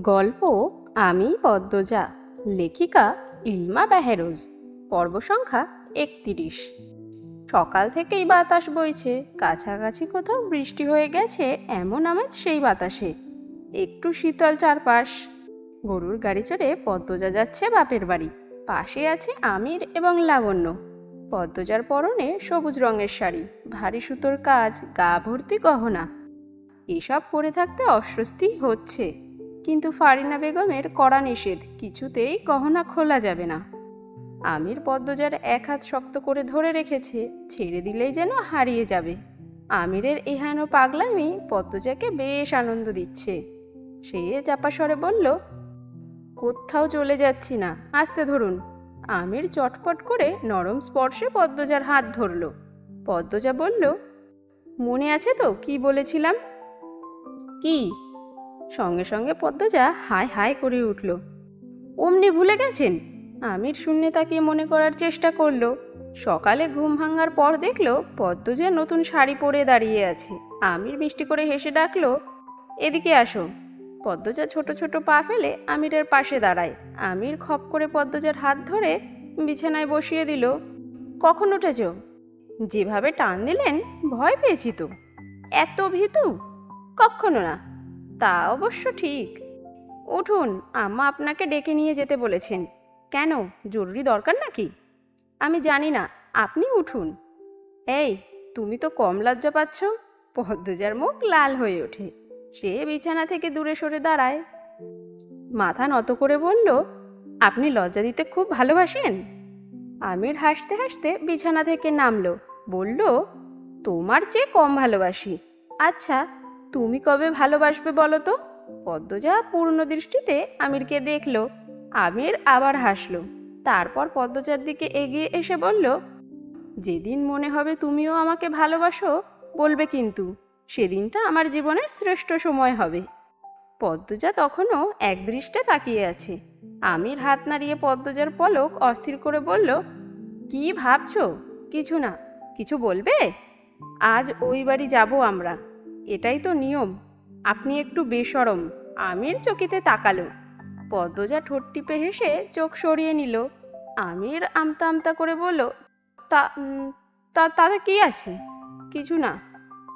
গল্প আমি পদ্মজা। লেখিকা ইলমা বেহেরোজ। পর্ব সংখ্যা 31। সকাল থেকেই বাতাস বইছে, কাছাকাছি কোথাও বৃষ্টি হয়ে গেছে এমন আমেজ সেই বাতাসে। একটু শীতল চারপাশ। গরুর গাড়ি চড়ে পদ্মজা যাচ্ছে বাপের বাড়ি। পাশে আছে আমির এবং লাবণ্য। পদ্মজার পরনে সবুজ রঙের শাড়ি, ভারী সুতোর কাজ, গা ভর্তি গহনা। এসব পরে থাকতে অস্বস্তি হচ্ছে, কিন্তু ফারিনা বেগমের কড়া নিষেধ, কিছুতেই গহনা খোলা যাবে না। আমির পদ্মজার এক হাত শক্ত করে ধরে রেখেছে, ছেড়ে দিলেই যেন হারিয়ে যাবে। আমিরের এহেন পাগলামি পদ্মজাকে বেশ আনন্দ দিচ্ছে। সে চাপা স্বরে বলল, কোথাও চলে যাচ্ছি না, আস্তে ধরুন। আমির চটপট করে নরম স্পর্শে পদ্মজার হাত ধরল। পদ্মজা বলল, মনে আছে তো কি বলেছিলাম? কি? সঙ্গে সঙ্গে পদ্মজা হায় হায় করে উঠল। অমনি ভুলে গেছেন? আমির শূন্যে তাকিয়ে মনে করার চেষ্টা করলো। সকালে ঘুম ভাঙার পর দেখলো পদ্মজা নতুন শাড়ি পরে দাঁড়িয়ে আছে। আমির মিষ্টি করে হেসে ডাকলো, এদিকে আসো। পদ্মজা ছোট ছোট পা ফেলে আমিরের পাশে দাঁড়ায়। আমির খপ করে পদ্মজার হাত ধরে বিছানায় বসিয়ে দিল। কখন উঠেছ? যেভাবে টান দিলেন ভয় পেয়েছি তো। এত ভীতু? কখনো না। তা অবশ্য ঠিক। উঠুন, আম্মা আপনাকে ডেকে নিয়ে যেতে বলেছেন। কেন, জরুরি দরকার নাকি? আমি জানি না, আপনি উঠুন। এই, তুমি তো কম লজ্জা পাচ্ছ। পদ্মজার মুখ লাল হয়ে ওঠে। সে বিছানা থেকে দূরে সরে দাঁড়ায়। মাথা নত করে বলল, আপনি লজ্জা দিতে খুব ভালোবাসেন? আমির হাসতে হাসতে বিছানা থেকে নামলো। বলল, তোমার চেয়ে কম ভালোবাসি। আচ্ছা, তুমি কবে ভালোবাসবে বলো তো? পদ্মজা পূর্ণ দৃষ্টিতে আমিরকে দেখল। আমির আবার হাসল। তারপর পদ্মজার দিকে এগিয়ে এসে বলল, যেদিন মনে হবে তুমিও আমাকে ভালোবাসো বলবে, কিন্তু সেদিনটা আমার জীবনের শ্রেষ্ঠ সময় হবে। পদ্মজা তখনও একদৃষ্টে তাকিয়ে আছে। আমির হাত নাড়িয়ে পদ্মজার পলক অস্থির করে বলল, কি ভাবছো? কিছু না। কিছু বলবে? আজ ওই বাড়ি যাব আমরা, এটাই তো নিয়ম। আপনি একটু বেশরম। আমির চকিতে তাকালো। পদ্মজা ঠোঁট টিপে হেসে চোখ সরিয়ে নিল। আমির আমতা আমতা করে বলল, তা তাতে কি আছে? কিছু না।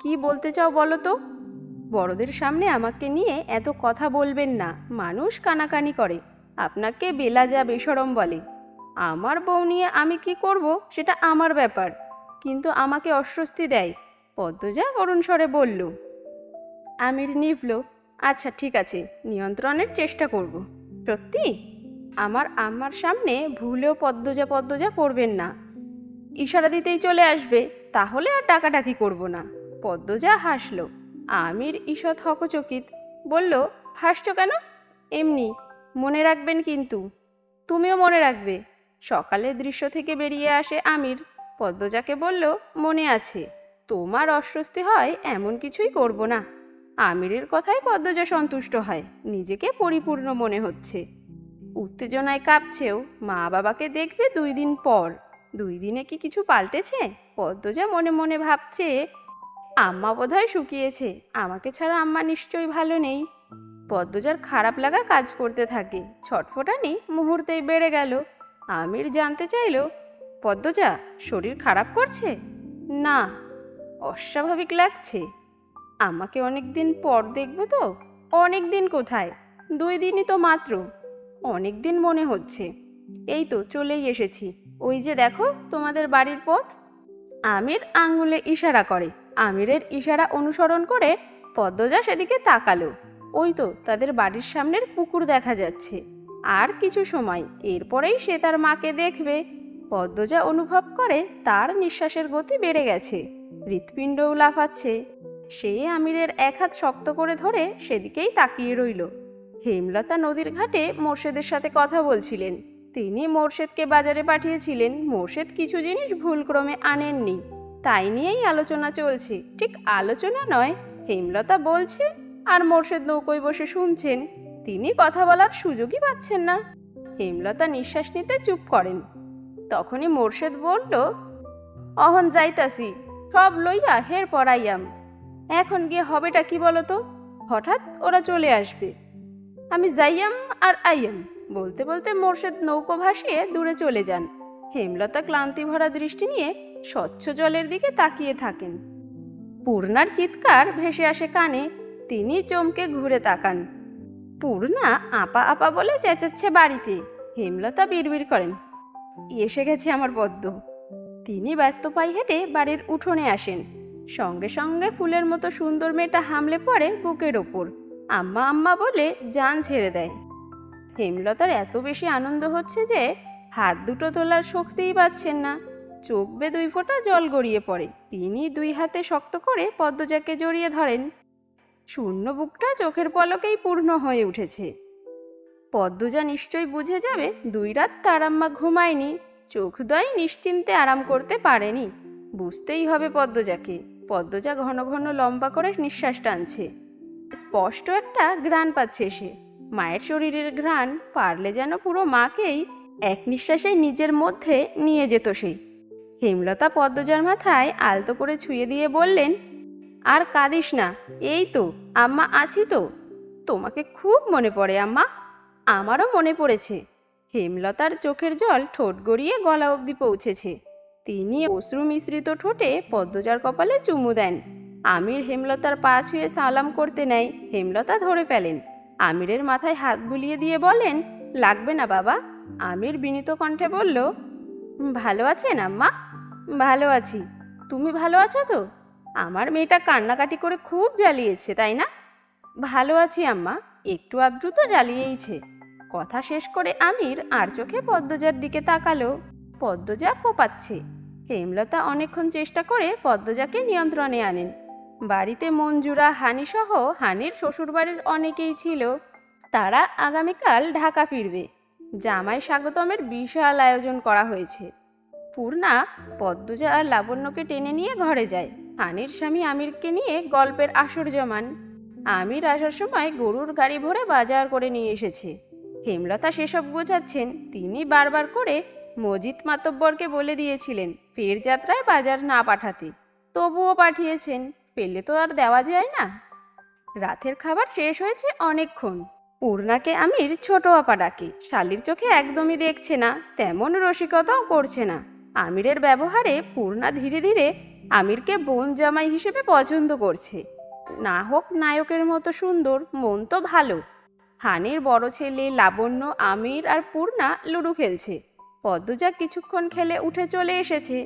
কি বলতে চাও বলো তো? বড়দের সামনে আমাকে নিয়ে এত কথা বলবেন না, মানুষ কানাকানি করে, আপনাকে বেলাজা বেশরম বলে। আমার বউ নিয়ে আমি কি করব সেটা আমার ব্যাপার, কিন্তু আমাকে অস্বস্তি দেয়। পদ্মজা করুণ স্বরে বলল। আমির নিভল। আচ্ছা ঠিক আছে, নিয়ন্ত্রণের চেষ্টা করব। সত্যি? আমার সামনে ভুলেও পদ্মজা পদ্মজা করবেন না। ইশারা দিতেই চলে আসবে, তাহলে আর ডাকাডাকি করব না। পদ্মজা হাসল। আমির ঈষৎ হকচকিত। বলল, হাসছো কেন? এমনি। মনে রাখবেন কিন্তু। তুমিও মনে রাখবে। সকালের দৃশ্য থেকে বেরিয়ে আসে আমির। পদ্মজাকে বলল, মনে আছে। তোমার অস্বস্তি হয় এমন কিছুই করব না। আমিরের কথায় পদ্মজা সন্তুষ্ট হয়। নিজেকে পরিপূর্ণ মনে হচ্ছে। উত্তেজনায় কাঁপছেও। মা বাবাকে দেখবে 2 দিন পর। 2 দিনে কি কিছু পাল্টেছে? পদ্মজা মনে মনে ভাবছে, আম্মা বোধহয় শুকিয়েছে। আমাকে ছাড়া আম্মা নিশ্চয়ই ভালো নেই। পদ্মজার খারাপ লাগা কাজ করতে থাকে। ছটফটানি মুহূর্তেই বেড়ে গেল। আমির জানতে চাইল, পদ্মজা শরীর খারাপ করছে? না। অস্বাভাবিক লাগছে? আমাকে অনেক দিন পর দেখবে তো? অনেক দিন কোথায়, 2 দিনই তো মাত্র। অনেক দিন মনে হচ্ছে। এই তো চলেই এসেছি। ওই যে দেখো তোমাদের বাড়ির পথ। আমির আঙ্গুলে ইশারা করে। আমিরের ইশারা অনুসরণ করে পদ্মজা সেদিকে তাকালো। ওই তো তাদের বাড়ির সামনের পুকুর দেখা যাচ্ছে। আর কিছু সময়, এরপরেই সে তার মাকে দেখবে। পদ্মজা অনুভব করে তার নিঃশ্বাসের গতি বেড়ে গেছে। হৃৎপিণ্ডও লাফাচ্ছে। সে আমিরের এক হাত শক্ত করে ধরে সেদিকেই তাকিয়ে রইল। হেমলতা নদীর ঘাটে মোর্শেদের সাথে কথা বলছিলেন। তিনি মোর্শেদকে বাজারে পাঠিয়েছিলেন। মোর্শেদ কিছু জিনিস ভুলক্রমে আনেননি, তাই নিয়েই আলোচনা চলছে। ঠিক আলোচনা নয়, হেমলতা বলছে আর মোর্শেদ নৌকোয় বসে শুনছেন। তিনি কথা বলার সুযোগই পাচ্ছেন না। হেমলতা নিঃশ্বাস নিতে চুপ করেন। তখনই মোর্শেদ বলল, অহন যাইতাছি, সব লইয়া হের পড়াইয়াম। এখন গিয়ে হবেটা কি বলতো? হঠাৎ ওরা চলে আসবে। আমি যাইয়াম আর আইয়াম বলতে বলতে মোর্শেদ নৌকো ভাসিয়ে দূরে চলে যান। হেমলতা ক্লান্তি ভরা দৃষ্টি নিয়ে স্বচ্ছ জলের দিকে তাকিয়ে থাকেন। পূর্ণার চিৎকার ভেসে আসে কানে। তিনি চমকে ঘুরে তাকান। পূর্ণা আপা আপা বলে চেঁচাচ্ছে বাড়িতে। হেমলতা বিড়বিড় করেন, এসে গেছে আমার পদ্ম। তিনি ব্যস্ত পায়ে হেঁটে বাড়ির উঠোনে আসেন। সঙ্গে সঙ্গে ফুলের মতো সুন্দর মেয়েটা হামলে পড়ে বুকের ওপর। আম্মা আম্মা বলে জান ছেড়ে দেয়। হেমলতার এত বেশি আনন্দ হচ্ছে যে হাত দুটো তোলার শক্তিই পাচ্ছেন না। চোখ বেয়ে 2 ফোঁটা জল গড়িয়ে পড়ে। তিনি 2 হাতে শক্ত করে পদ্মজাকে জড়িয়ে ধরেন। শূন্য বুকটা চোখের পলকেই পূর্ণ হয়ে উঠেছে। পদ্মজা নিশ্চয়ই বুঝে যাবে 2 রাত তার আম্মা ঘুমায়নি, চোখদ্বয় নিশ্চিন্তে আরাম করতে পারেনি। বুঝতেই হবে পদ্মজাকে। পদ্মজা ঘন ঘন লম্বা করে নিঃশ্বাস টানছে। স্পষ্ট একটা ঘ্রাণ পাচ্ছে সে, মায়ের শরীরের ঘ্রাণ। পারলে যেন পুরো মাকেই এক নিঃশ্বাসে নিজের মধ্যে নিয়ে যেত সে। হেমলতা পদ্মজার মাথায় আলতো করে ছুঁয়ে দিয়ে বললেন, আর কাঁদিস না, এই তো আম্মা আছি তো। তোমাকে খুব মনে পড়ে আম্মা। আমারও মনে পড়েছে। হেমলতার চোখের জল ঠোঁট গড়িয়ে গলা অবধি পৌঁছেছে। তিনি অশ্রু মিশ্রিত ঠোঁটে পদ্মজার কপালে চুমু দেন। আমির হেমলতার পা ছুঁয়ে সালাম করতে নেয়। হেমলতা ধরে ফেলেন। আমিরের মাথায় হাত বুলিয়ে দিয়ে বলেন, লাগবে না বাবা। আমির বিনীত কণ্ঠে বলল, ভালো আছেন আম্মা? ভালো আছি। তুমি ভালো আছো তো? আমার মেয়েটা কান্নাকাটি করে খুব জ্বালিয়েছে, তাই না? ভালো আছি আম্মা, একটু আধটু তো জ্বালিয়েইছে। কথা শেষ করে আমির আর চোখে পদ্মজার দিকে তাকালো। পদ্মজা ফোপাচ্ছে। হেমলতা অনেকক্ষণ চেষ্টা করে পদ্মজাকে নিয়ন্ত্রণে আনেন। বাড়িতে মঞ্জুরা, হানিসহ হানির শ্বশুরবাড়ির অনেকেই ছিল। তারা আগামীকাল ঢাকা ফিরবে। জামাই স্বাগতমের বিশাল আয়োজন করা হয়েছে। পূর্ণা পদ্মজা আর লাবণ্যকে টেনে নিয়ে ঘরে যায়। হানির স্বামী আমিরকে নিয়ে গল্পের আসর জমান। আমির আসার সময় গরুর গাড়ি ভরে বাজার করে নিয়ে এসেছে। হেমলতা সেসব গোছাচ্ছেন। তিনি বারবার করে মজিদ মাতব্বরকে বলে দিয়েছিলেন ফের যাত্রায় বাজার না পাঠাতে, তবুও পাঠিয়েছেন। পেলে তো আর দেওয়া যায় না। রাতের খাবার শেষ হয়েছে অনেকক্ষণ। পূর্ণাকে আমির ছোট আপা ডাকে। শালির চোখে একদমই দেখছে না, তেমন রসিকতাও করছে না। আমিরের ব্যবহারে পূর্ণা ধীরে ধীরে আমিরকে বোন জামাই হিসেবে পছন্দ করছে। না হোক নায়কের মতো সুন্দর, মন তো ভালো। হানির বড় ছেলে লাবণ্য, আমির আর পূর্ণা লুডো খেলছে। পদ্মজা কিছুক্ষণ খেলে উঠে চলে এসেছে।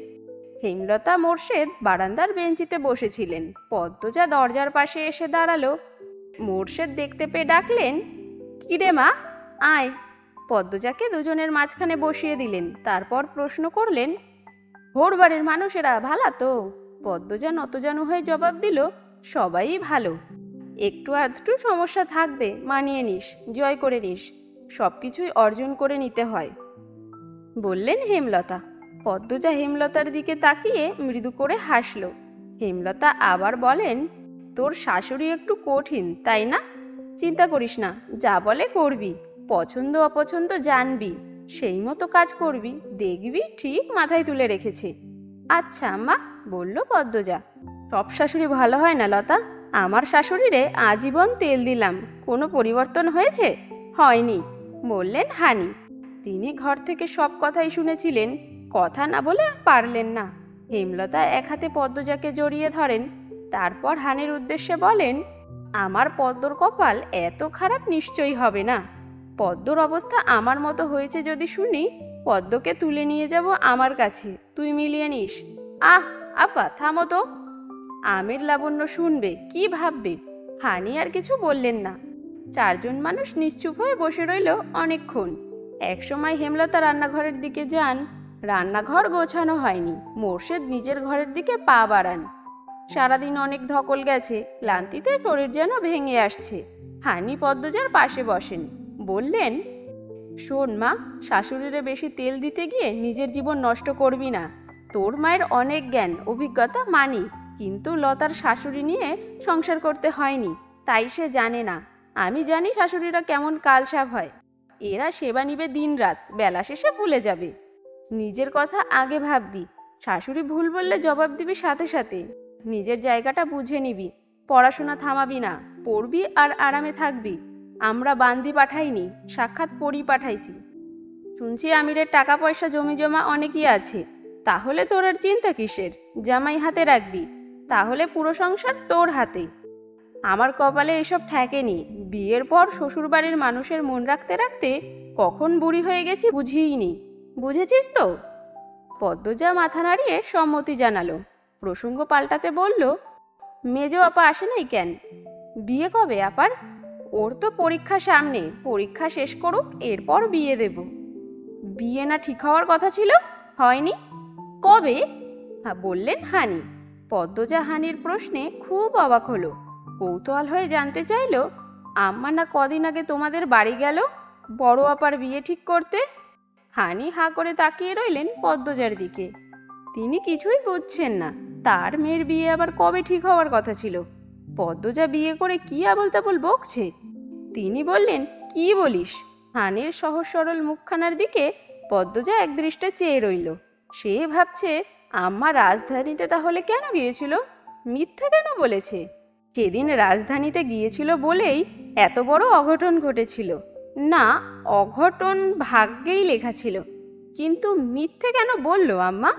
হেমলতা মোর্শেদ বারান্দার বেঞ্চিতে বসেছিলেন। পদ্মজা দরজার পাশে এসে দাঁড়ালো। মোর্শেদ দেখতে পেয়ে ডাকলেন, কিরে মা, আয়। পদ্মজাকে দুজনের মাঝখানে বসিয়ে দিলেন। তারপর প্রশ্ন করলেন, হোর বাড়ির মানুষেরা ভালো তো? পদ্মজা নতজানু হয়ে জবাব দিল, সবাই ভালো। একটু আধটু সমস্যা থাকবে, মানিয়ে নিস, জয় করে নিস। সব কিছুই অর্জন করে নিতে হয়, বললেন হেমলতা। পদ্মজা হেমলতার দিকে তাকিয়ে মৃদু করে হাসল। হেমলতা আবার বলেন, তোর শাশুড়ি একটু কঠিন, তাই না? চিন্তা করিস না, যা বলে করবি। পছন্দ অপছন্দ জানবি, সেই মতো কাজ করবি, দেখবি ঠিক মাথায় তুলে রেখেছে। আচ্ছা আম্মা, বলল পদ্মজা। সব শাশুড়ি ভালো হয় না লতা। আমার শাশুড়িরে আজীবন তেল দিলাম, কোনো পরিবর্তন হয়েছে? হয়নি, বললেন হানি। তিনি ঘর থেকে সব কথাই শুনেছিলেন, কথা না বলে পারলেন না। হেমলতা এক হাতে পদ্মজাকে জড়িয়ে ধরেন। তারপর হানির উদ্দেশ্যে বলেন, আমার পদ্মর কপাল এত খারাপ নিশ্চয়ই হবে না। পদ্মর অবস্থা আমার মতো হয়েছে যদি শুনি, পদ্মকে তুলে নিয়ে যাব আমার কাছে, তুই মিলিয়ে নিস। আহ আপা, থামো তো। আমির লাবণ্য শুনবে, কি ভাববে? হানি আর কিছু বললেন না। 4 জন মানুষ নিশ্চুপ হয়ে বসে রইল অনেকক্ষণ। একসময় হেমলতা রান্নাঘরের দিকে যান। রান্নাঘর গোছানো হয়নি। মোর্শেদ নিজের ঘরের দিকে পা বাড়ান। সারাদিন অনেক ধকল গেছে, ক্লান্তিতে শরীর যেন ভেঙে আসছে। হানি পদ্মজার পাশে বসেন। বললেন, শোন মা, শাশুড়িরে বেশি তেল দিতে গিয়ে নিজের জীবন নষ্ট করবি না। তোর মায়ের অনেক জ্ঞান অভিজ্ঞতা মানি, কিন্তু লতার শাশুড়ি নিয়ে সংসার করতে হয়নি, তাই সে জানে না। আমি জানি শাশুড়িরা কেমন কালসাপ হয়। এরা সেবা নিবে দিন রাত, বেলা শেষে ভুলে যাবে। নিজের কথা আগে ভাববি। শাশুড়ি ভুল বললে জবাব দিবি সাথে সাথে। নিজের জায়গাটা বুঝে নিবি। পড়াশোনা থামাবি না, পড়বি আর আরামে থাকবি। আমরা বান্দি পাঠাইনি, সাক্ষাৎ পরি পাঠাইছি। শুনছি আমিরের টাকা পয়সা জমি জমা অনেকই আছে। তাহলে তোর আর চিন্তা কিসের? জামাই হাতে রাখবি, তাহলে পুরো সংসার তোর হাতে। আমার কপালে এসব ঠেকেনি। বিয়ের পর শ্বশুরবাড়ির মানুষের মন রাখতে রাখতে কখন বুড়ি হয়ে গেছি বুঝিইনি। বুঝেছিস তো? পদ্মজা মাথা নাড়িয়ে সম্মতি জানালো। প্রসঙ্গ পাল্টাতে বলল, মেজো আপা আসে নাই কেন? বিয়ে কবে আপার? ওর তো পরীক্ষা সামনে, পরীক্ষা শেষ করুক, এরপর বিয়ে দেব। বিয়ে না ঠিক হওয়ার কথা ছিল, হয়নি? কবে? বললেন হানি। পদ্মজা হানির প্রশ্নে খুব অবাক হলো। কৌতূহল হয়ে জানতে চাইল, আম্মা না কদিন আগে তোমাদের বাড়ি গেল বড় আপার বিয়ে ঠিক করতে? হানি হাঁ করে তাকিয়ে রইলেন পদ্মজার দিকে। তিনি কিছুই বুঝছেন না, তার মেয়ের বিয়ে আবার কবে ঠিক হওয়ার কথা ছিল? পদ্মজা বিয়ে করে কি আবোল তাবোল বকছে। তিনি বললেন, কি বলিস? হানির সহজ সরল মুখখানার দিকে পদ্মজা একদৃষ্টে চেয়ে রইল। সে ভাবছে, আম্মা রাজধানীতে তাহলে কেন গিয়েছিল? মিথ্যে কেন বলেছে? সেদিন রাজধানীতে গিয়েছিল বলেই এত বড় অঘটন ঘটেছিল। না, অঘটন ভাগ্যেই লেখা ছিল, কিন্তু মিথ্যে কেন বলল আম্মা?